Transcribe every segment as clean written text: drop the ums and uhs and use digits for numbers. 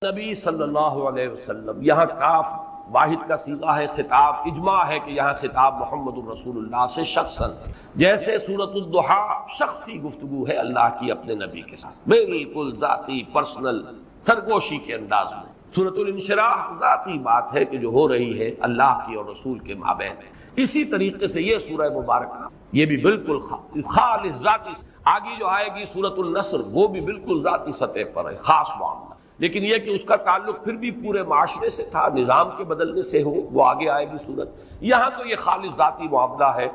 نبی صلی اللہ علیہ وسلم، یہاں کاف واحد کا صیغہ ہے، خطاب اجماع ہے کہ یہاں خطاب محمد الرسول اللہ سے شخصاً ہے، جیسے سورۃ الضحیٰ شخصی گفتگو ہے اللہ کی اپنے نبی کے ساتھ، بالکل ذاتی پرسنل سرگوشی کے انداز میں۔ سورۃ الانشراح ذاتی بات ہے کہ جو ہو رہی ہے اللہ کی اور رسول کے مابین ہے۔ اسی طریقے سے یہ سورہ مبارکہ یہ بھی بالکل خالص ذاتی، آگے جو آئے گی سورۃ النصر وہ بھی بالکل ذاتی سطح پر ہے، خاص معاملہ، لیکن یہ کہ اس کا تعلق پھر بھی پورے معاشرے سے تھا، نظام کے بدلنے سے ہو، وہ آگے آئے گی صورت۔ یہاں تو یہ خالص ذاتی معاملہ ہے،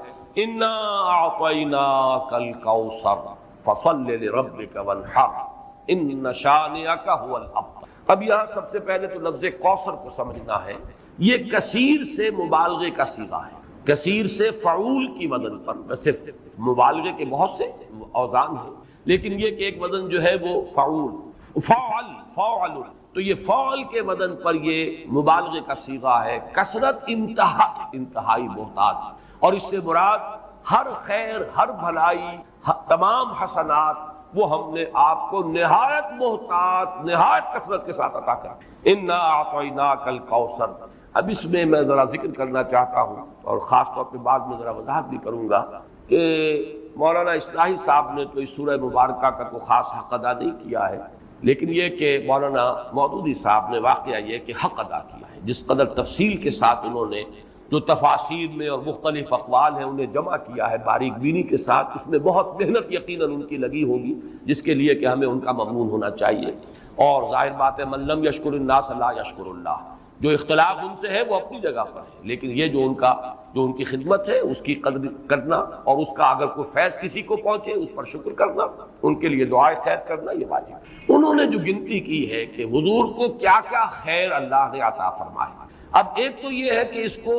انا اعطیناک الکوثر فصل لربک وانحر ان شانئک هو الابتر۔ اب یہاں سب سے پہلے تو لفظ کوثر کو سمجھنا ہے، یہ کثیر سے مبالغے کا صیغہ ہے، کثیر سے فعول کی وزن پر، ویسے مبالغے کے بہت سے اوزان ہیں لیکن یہ کہ ایک وزن جو ہے وہ فعول فعل، تو یہ فعل کے وزن پر یہ مبالغے کا صیغہ ہے، کثرت انتہائی محتاج، اور اس سے مراد ہر خیر، ہر بھلائی، تمام حسنات وہ ہم نے آپ کو نہایت محتاط، نہایت کثرت کے ساتھ عطا کر۔ انا اعطیناک الکوثر۔ اب اس میں ذرا ذکر کرنا چاہتا ہوں اور خاص طور پہ بعد میں ذرا وضاحت بھی کروں گا کہ مولانا اصلاحی صاحب نے تو اس سورہ مبارکہ کا کوئی خاص حق ادا نہیں کیا ہے، لیکن یہ کہ مولانا مودودی صاحب نے واقعہ یہ کہ حق ادا کیا ہے، جس قدر تفصیل کے ساتھ انہوں نے جو تفاسیر میں اور مختلف اقوال ہیں انہیں جمع کیا ہے باریک بینی کے ساتھ، اس میں بہت محنت یقیناً ان کی لگی ہوگی، جس کے لیے کہ ہمیں ان کا ممنون ہونا چاہیے۔ اور ظاہر بات ہے من لم یشکر الناس لا یشکر اللہ، جو اختلاف ان سے ہے وہ اپنی جگہ پر ہے، لیکن یہ جو ان کی خدمت ہے اس کی قدر کرنا، اور اس کا اگر کوئی فیض کسی کو پہنچے اس پر شکر کرنا، ان کے لیے دعائے خیر کرنا، یہ واجب ہے۔ انہوں نے جو گنتی کی ہے کہ حضور کو کیا کیا خیر اللہ نے عطا فرمائے، اب ایک تو یہ ہے کہ اس کو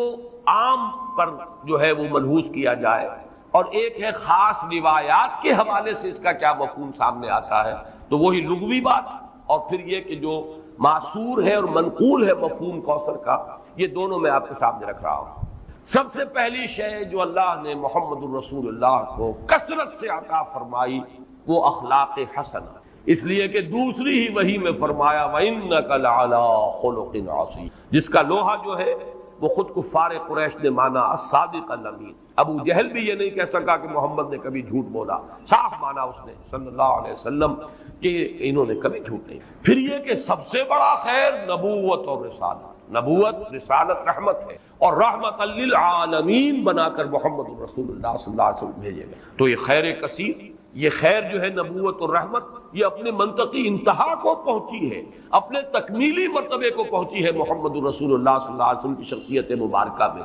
عام پر جو ہے وہ ملحوظ کیا جائے، اور ایک ہے خاص روایات کے حوالے سے اس کا کیا مفہوم سامنے آتا ہے، تو وہی لغوی بات، اور پھر یہ کہ جو معصور ہے اور منقول ہے مفہوم کوثر کا، یہ دونوں میں آپ کے سامنے رکھ رہا ہوں۔ سب سے پہلی شے جو اللہ نے محمد الرسول اللہ کو کثرت سے عطا فرمائی وہ اخلاق حسنہ، اس لیے کہ دوسری ہی وحی میں فرمایا وَإِنَّكَ لَعَلَىٰ خُلُقٍ عَظِيمٍ، جس کا لوہا جو ہے وہ خود کفار قریش نے مانا الصادق الامین۔ ابو جہل بھی یہ نہیں کہہ سکا کہ محمد نے کبھی جھوٹ بولا، صاف مانا اس نے صلی اللہ علیہ وسلم کہ انہوں نے کبھی جھوٹ نہیں۔ پھر یہ کہ سب سے بڑا خیر نبوت اور رسالت، نبوت رسالت رحمت ہے، اور رحمت للعالمین بنا کر محمد الرسول اللہ صلی اللہ علیہ وسلم بھیجے گئے، تو یہ خیر کثیر، یہ خیر جو ہے نبوت اور رحمت، یہ اپنے منطقی انتہا کو پہنچی ہے، اپنے تکمیلی مرتبے کو پہنچی ہے محمد الرسول اللہ صلی اللہ علیہ وسلم کی شخصیت مبارکہ میں۔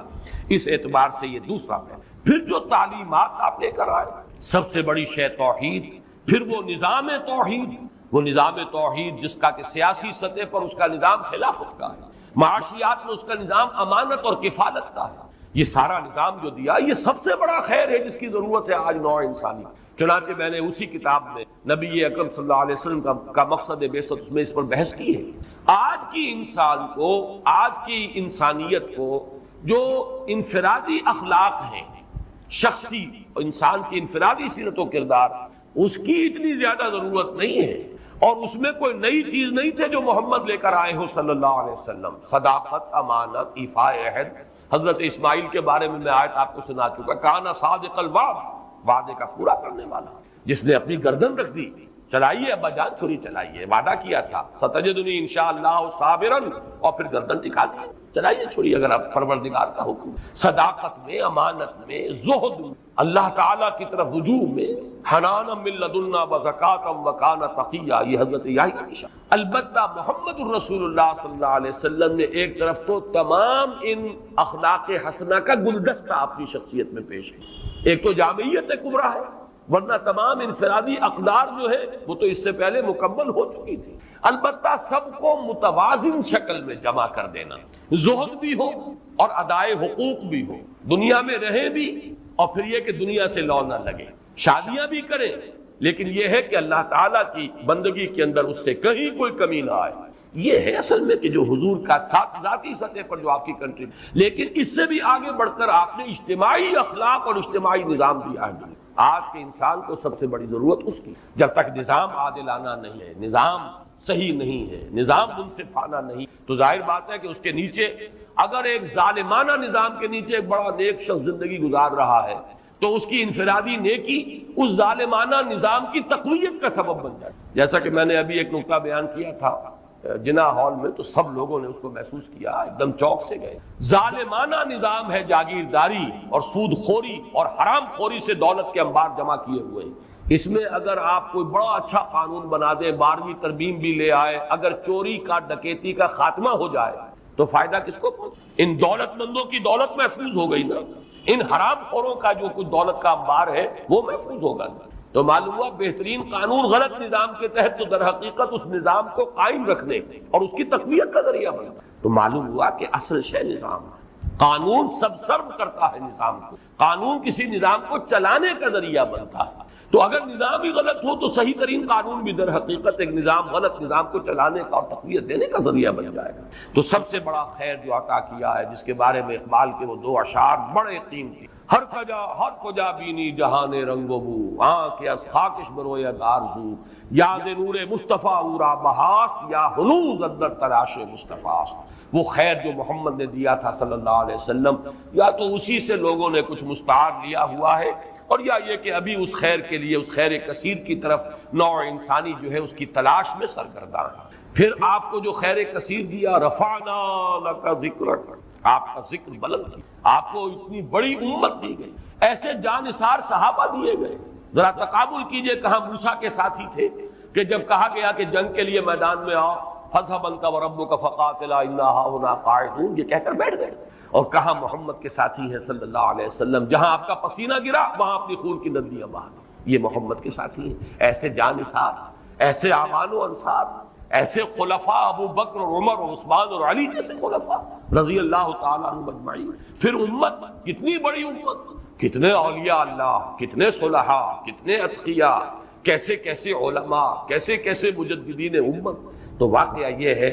اس اعتبار سے یہ دوسرا ہے۔ پھر جو تعلیمات آپ لے کر آئے، سب سے بڑی شے توحید، پھر وہ نظام توحید جس کا کہ سیاسی سطح پر اس کا نظام خلافت کا ہے، معاشیات میں اس کا نظام امانت اور کفالت کا ہے، یہ سارا نظام جو دیا یہ سب سے بڑا خیر ہے جس کی ضرورت ہے آج نوع انسانی۔ چنانچہ میں نے اسی کتاب میں نبی اکرم صلی اللہ علیہ وسلم کا مقصد بعثت میں اس پر بحث کی ہے۔ آج کی انسان کو، آج کی انسانیت کو جو انفرادی اخلاق ہیں، شخصی انسان کی انفرادی سیرت و کردار، اس کی اتنی زیادہ ضرورت نہیں ہے، اور اس میں کوئی نئی چیز نہیں تھے جو محمد لے کر آئے ہو صلی اللہ علیہ وسلم۔ صداقت، امانت، ایفاء عہد، حضرت اسماعیل کے بارے میں آیت آپ کو سنا چکا، کانا صادق الوعد، وعدے کا پورا کرنے والا، جس نے اپنی گردن رکھ دی، چلائیے ابا جان چھری چلائیے، وعدہ کیا تھا ستجدنی انشاءاللہ صابرا، اور پھر گردن دکھا دی، چلائیے چھری اگر آپ پروردگار کا حکم۔ صداقت میں، امانت میں، زہد، اللہ تعالیٰ کی طرف رجوع میں، حنانا من لدنا وزکاۃ وکان تقیا، یہ حضرت یحییٰ کی شان۔ البتہ محمد الرسول اللہ صلی اللہ علیہ وسلم نے ایک طرف تو تمام ان اخلاق حسنہ کا گلدستہ اپنی شخصیت میں پیش کیا، ایک تو جامعیت کبریٰ ہے، ورنہ تمام انفرادی اقدار جو ہے وہ تو اس سے پہلے مکمل ہو چکی تھی، البتہ سب کو متوازن شکل میں جمع کر دینا، زہد بھی ہو اور ادائے حقوق بھی ہو، دنیا میں رہیں بھی، اور پھر یہ کہ دنیا سے لو نہ لگے، شادیاں بھی کریں، لیکن یہ ہے کہ اللہ تعالیٰ کی بندگی کے اندر اس سے کہیں کوئی کمی نہ آئے۔ یہ ہے اصل میں کہ جو حضور کا ذاتی سطح پر جو آپ کی کنٹری، لیکن اس سے بھی آگے بڑھ کر آپ نے اجتماعی اخلاق اور اجتماعی نظام دیا ہے۔ آج کے انسان کو سب سے بڑی ضرورت اس کی، جب تک نظام عادلانہ نہیں ہے، نظام صحیح نہیں ہے، نظام منصفانہ نہیں، تو ظاہر بات ہے کہ اس کے نیچے اگر ایک ظالمانہ نظام کے نیچے ایک بڑا نیک شخص زندگی گزار رہا ہے تو اس کی انفرادی نیکی اس ظالمانہ نظام کی تقویت کا سبب بن جائے. جیسا کہ میں نے ابھی ایک نقطہ بیان کیا تھا جنا ہال میں، تو سب لوگوں نے اس کو محسوس کیا، ایک دم چوک سے گئے. ظالمانہ نظام ہے، جاگیرداری اور سود خوری اور حرام خوری سے دولت کے انبار جمع کیے ہوئے ہیں. اس میں اگر آپ کوئی بڑا اچھا قانون بنا دیں، 12ویں ترمیم بھی لے آئے، اگر چوری کا ڈکیتی کا خاتمہ ہو جائے تو فائدہ کس کو پہنچے؟ ان دولت مندوں کی دولت محفوظ ہو گئی نا، ان حرام خوروں کا جو کچھ دولت کا انبار ہے وہ محفوظ ہوگا. تو معلوم ہوا بہترین قانون غلط نظام کے تحت تو در حقیقت اس نظام کو قائم رکھنے اور اس کی تقویت کا ذریعہ بنتا. تو معلوم ہوا کہ اصل شے نظام ہے، قانون سب سرو کرتا ہے نظام کو، قانون کسی نظام کو چلانے کا ذریعہ بنتا ہے. تو اگر نظام ہی غلط ہو تو صحیح ترین قانون بھی در حقیقت ایک نظام غلط نظام کو چلانے کا اور تقویت دینے کا ذریعہ بن جائے گا. تو سب سے بڑا خیر جو عطا کیا ہے، جس کے بارے میں اقبال کے وہ 2 اشعار بڑے قیمتی، ہر کجا بینی جہان رنگ و بو، آنکھ از خاکش بروید آرزو، یاد نور مصطفیٰ اورا بہاست، یا ہنوز اندر تلاش مصطفیٰ. وہ خیر جو محمد نے دیا تھا صلی اللہ علیہ وسلم، یا تو اسی سے لوگوں نے کچھ مستعار لیا ہوا ہے، اور یا یہ کہ ابھی اس خیر کے لیے، اس خیر کثیر کی طرف نوع انسانی جو ہے اس کی تلاش میں سرگرداں ہے. پھر آپ کو جو خیر کثیر دیا، رفعنا لک ذکرک، آپ کا ذکر بلند کیا، آپ کو اتنی بڑی امت دی گئی، ایسے جانثار صحابہ دیے گئے. ذرا تقابل کیجئے، کہاں موسیٰ کے ساتھی تھے کہ جب کہا گیا کہ جنگ کے لیے میدان میں آؤ، فاذهب انت وربك فقاتلا انا هاهنا قاعدون، یہ کہہ کر بیٹھ گئے. اور کہاں محمد کے ساتھی ہیں صلی اللہ علیہ وسلم، جہاں آپ کا پسینہ گرا وہاں اپنی خون کی ندیاں بہا. یہ محمد کے ساتھی ہیں، ایسے جانثار، ایسے اعوان و انصار، ایسے خلفاء ابو بکر اور عمر اور عثمان اور علی جیسے خلفاء رضی اللہ تعالیٰ عنہم اجمعین. پھر امت، کتنی بڑی امت، کتنے اولیاء اللہ، کتنے صلحاء، کتنے اتقیاء، کیسے کیسے علماء، کیسے کیسے مجددین امت. تو واقعہ یہ ہے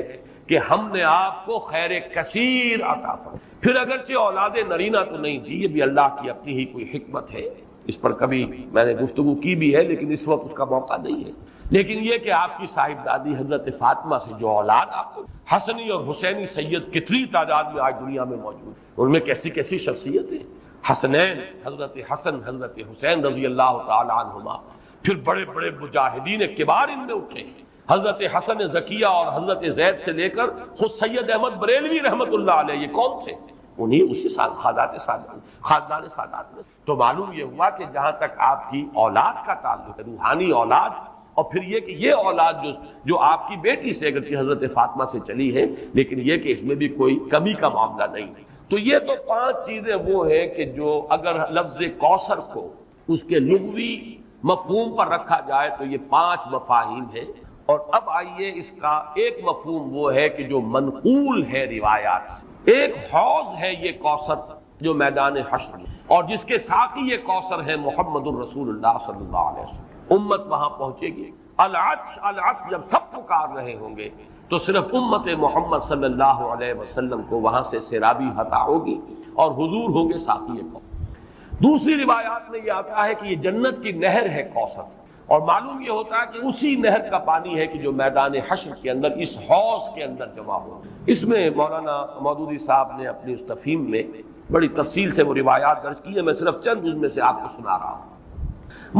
کہ ہم نے آپ کو خیر کثیر عطا فرمایا. پھر اگرچہ اولاد نرینہ تو نہیں تھی، یہ بھی اللہ کی اپنی ہی کوئی حکمت ہے، اس پر کبھی میں نے گفتگو کی بھی ہے لیکن اس وقت اس کا موقع نہیں ہے. لیکن یہ کہ آپ کی صاحبزادی حضرت فاطمہ سے جو اولاد آپ کو حسنی اور حسینی سید کتنی تعداد میں آج دنیا میں موجود ہیں، ان میں کیسی کیسی شخصیتیں، حسنین حضرت حسن حضرت حسین رضی اللہ تعالی عنہما. پھر بڑے بڑے مجاہدین کبار ان میں اٹھے، حضرت حسن زکیہ اور حضرت زید سے لے کر خود سید احمد بریلوی رحمت اللہ علیہ، یہ کون تھے؟ انہی اسی خاندان سادات میں. تو معلوم یہ ہوا کہ جہاں تک آپ کی اولاد کا تعلق ہے، روحانی اولاد، اور پھر یہ کہ یہ اولاد جو آپ کی بیٹی سے اگرچہ حضرت فاطمہ سے چلی ہے، لیکن یہ کہ اس میں بھی کوئی کمی کا معاملہ نہیں. تو یہ تو 5 چیزیں وہ ہیں کہ جو اگر لفظ کوثر کو اس کے لغوی مفہوم پر رکھا جائے تو یہ 5 مفاہیم ہیں. اور اب آئیے اس کا ایک مفہوم وہ ہے کہ جو منقول ہے روایات سے. ایک حوض ہے یہ کوثر جو میدان حشر میں، اور جس کے ساقی یہ کوثر ہے محمد الرسول اللہ صلی اللہ علیہ وسلم. امت وہاں پہنچے گی، العطش العطش جب سب پکار رہے ہوں گے تو صرف امت محمد صلی اللہ علیہ وسلم کو وہاں سے سیرابی عطا ہوگی اور حضور ہوں گے ساقی کو. دوسری روایات میں یہ آتا ہے کہ یہ جنت کی نہر ہے کوثر، اور معلوم یہ ہوتا ہے کہ اسی نہر کا پانی ہے کہ جو میدان حشر کے اندر اس حوض کے اندر جمع ہو. اس میں مولانا مودودی صاحب نے اپنی اس تفہیم میں بڑی تفصیل سے وہ روایات درج کی ہیں، میں صرف چند ان میں سے آپ کو سنا رہا ہوں.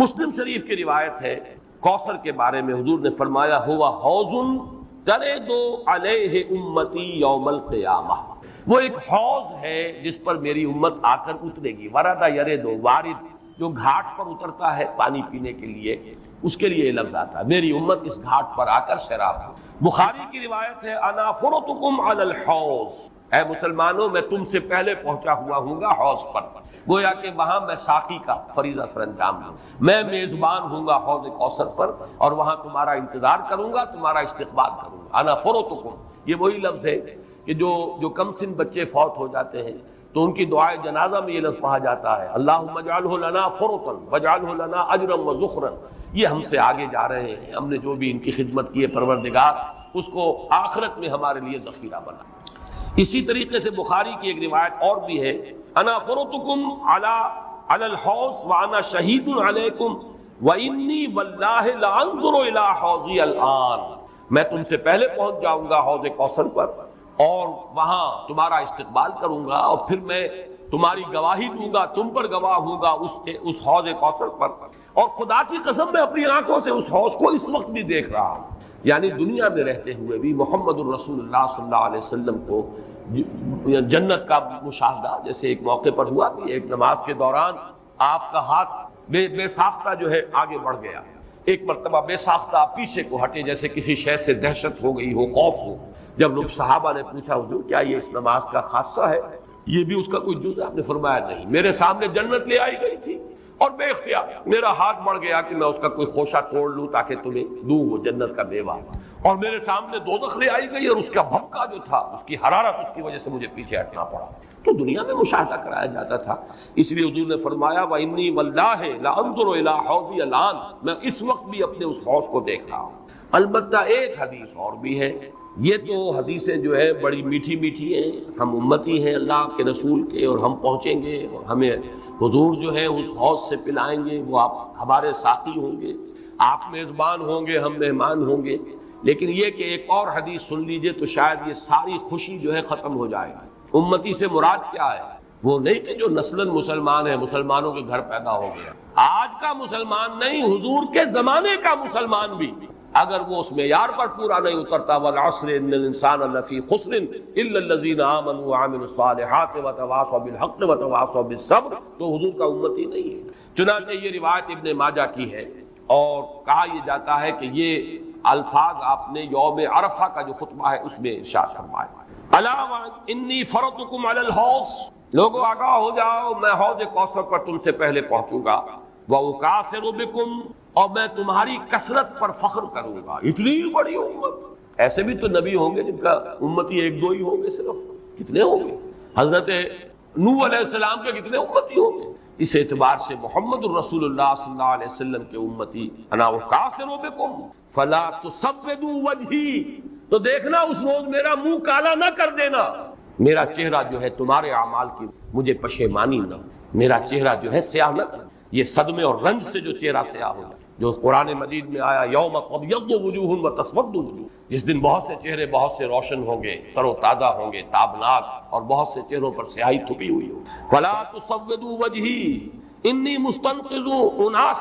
مسلم شریف کی روایت ہے کوثر کے بارے میں، حضور نے فرمایا ہوا حوض ترد علیہ امتی یوم القیامہ، وہ ایک حوض ہے جس پر میری امت آ کر اترے گی. ورد یرد، وارد جو گھاٹ پر اترتا ہے پانی پینے کے لیے، اس کے لیے یہ لفظ آتا ہے میری امت اس گھاٹ پر آ کر سیراب ہو. بخاری کی روایت ہے انا فرطکم علی الحوض، اے مسلمانوں میں تم سے پہلے پہنچا ہوا ہوں گا حوض پر. گویا کہ وہاں میں ساقی کا فریضہ سر انجام دوں، میں میزبان ہوں گا حوض کوثر پر، اور وہاں تمہارا انتظار کروں گا، تمہارا استقبال کروں گا. انا فرطکم، یہ وہی لفظ ہے کہ جو کم سن بچے فوت ہو جاتے ہیں تو ان کی دعائے جنازہ میں یہ لفظ پڑھا جاتا ہے اللہم اجعلہ لنا فرطا واجعلہ لنا اجرا وذخرا. یہ ہم سے آگے جا رہے ہیں، ہم نے جو بھی ان کی خدمت کی ہے پروردگار اس کو آخرت میں ہمارے لیے ذخیرہ بنا. اسی طریقے سے بخاری کی ایک روایت اور بھی ہے انا فرطکم علی الحوض وانا شہید علیکم وانی واللہ لانظر الی حوضی الان. میں تم سے پہلے پہنچ جاؤں گا حوض کوثر پر اور وہاں تمہارا استقبال کروں گا، اور پھر میں تمہاری گواہی دوں گا، تم پر گواہ ہوں گا اس حوض کوثر پر۔ اور خدا کی قسم میں اپنی آنکھوں سے اس حوض کو اس وقت بھی دیکھ رہا ہوں، یعنی دنیا میں رہتے ہوئے بھی محمد الرسول اللہ صلی اللہ علیہ وسلم کو جنت کا مشاہدہ جیسے ایک موقع پر ہوا کہ ایک نماز کے دوران آپ کا ہاتھ بے ساختہ جو ہے آگے بڑھ گیا، ایک مرتبہ بے ساختہ پیچھے کو ہٹے جیسے کسی شے سے دہشت ہو گئی ہو، خوف ہو۔ جب لوگ صحابہ نے پوچھا حضور کیا یہ اس نماز کا خاصہ ہے، یہ بھی اس کا کوئی جز؟ آپ نے فرمایا نہیں، میرے سامنے جنت لے آئی گئی تھی اور بے اختیار میرا ہاتھ بڑھ گیا کہ میں اس کا کوئی خوشہ توڑ لوں تاکہ تمہیں دوں وہ جنت کا میوہ، اور میرے سامنے دوزخ لے آئی گئی اور اس کا بھبکا جو تھا، اس کی حرارت، اس کی وجہ سے مجھے پیچھے ہٹنا پڑا۔ تو دنیا میں مشاہدہ کرایا جاتا تھا، اس لیے حضور نے فرمایا وَإِنِّي وَاللَّهِ لَأَنظُرُ إِلَىٰ حَوْضِي الْآنَ، میں اس وقت بھی اپنے اس حوض کو دیکھ رہا ہوں۔ البتہ ایک حدیث اور بھی ہے، یہ تو حدیثیں جو ہے بڑی میٹھی میٹھی ہیں، ہم امتی ہیں اللہ کے رسول کے اور ہم پہنچیں گے اور ہمیں حضور جو ہے اس حوض سے پلائیں گے، وہ آپ ہمارے ساقی ہوں گے، آپ میزبان ہوں گے، ہم مہمان ہوں گے۔ لیکن یہ کہ ایک اور حدیث سن لیجئے تو شاید یہ ساری خوشی جو ہے ختم ہو جائے گی۔ امتی سے مراد کیا ہے؟ وہ نہیں کہ جو نسلاً مسلمان ہے، مسلمانوں کے گھر پیدا ہو گیا، آج کا مسلمان نہیں، حضور کے زمانے کا مسلمان بھی اگر وہ اس معیار پر پورا نہیں اترتا، والعصر ان الانسان لفی خسر الا الذین آمنوا وعملوا الصالحات وتواصوا بالحق وتواصوا بالصبر، تو حضور کا امتی نہیں ہے۔ چنانچہ یہ روایت ابن ماجہ کی ہے، اور کہا یہ جاتا ہے کہ یہ الفاظ آپ نے یوم عرفہ کا جو خطبہ ہے اس میں ارشاد فرمایا، الا انی فرضتکم علی الحوض، لوگوں آگاہ ہو جاؤ میں حوض کوثر پر تم سے پہلے پہنچوں گا، وَأُكَاثِرُ بِكُمْ، اور میں تمہاری کثرت پر فخر کروں گا۔ اتنی بڑی امت، ایسے بھی تو نبی ہوں گے جن کا امتی ایک دو ہی ہوں گے، صرف کتنے ہوں گے؟ حضرت نوح علیہ السلام کے کتنے امتی ہوں گے؟ اس اعتبار سے محمد الرسول اللہ صلی اللہ علیہ وسلم کے امتی انا اکاثر بکم فلا تسودوا وجہی، تو دیکھنا اس روز میرا منہ کالا نہ کر دینا، میرا چہرہ جو ہے تمہارے اعمال کی مجھے پشیمانی نہ، میرا چہرہ جو ہے سیاہ نہ کر، یہ صدمے اور رنج سے جو چہرہ سیاہ ہو جائے، جو قرآن مجید میں آیا یوم تبیض وجوہ وتسود وجوہ، جس دن بہت سے چہرے بہت سے روشن ہوں گے، تر و تازہ ہوں گے، تابناک، اور بہت سے چہروں پر سیاہی تھپی ہوئی ہو۔ فلا تسودوا وجہی انی مستنقذ اناس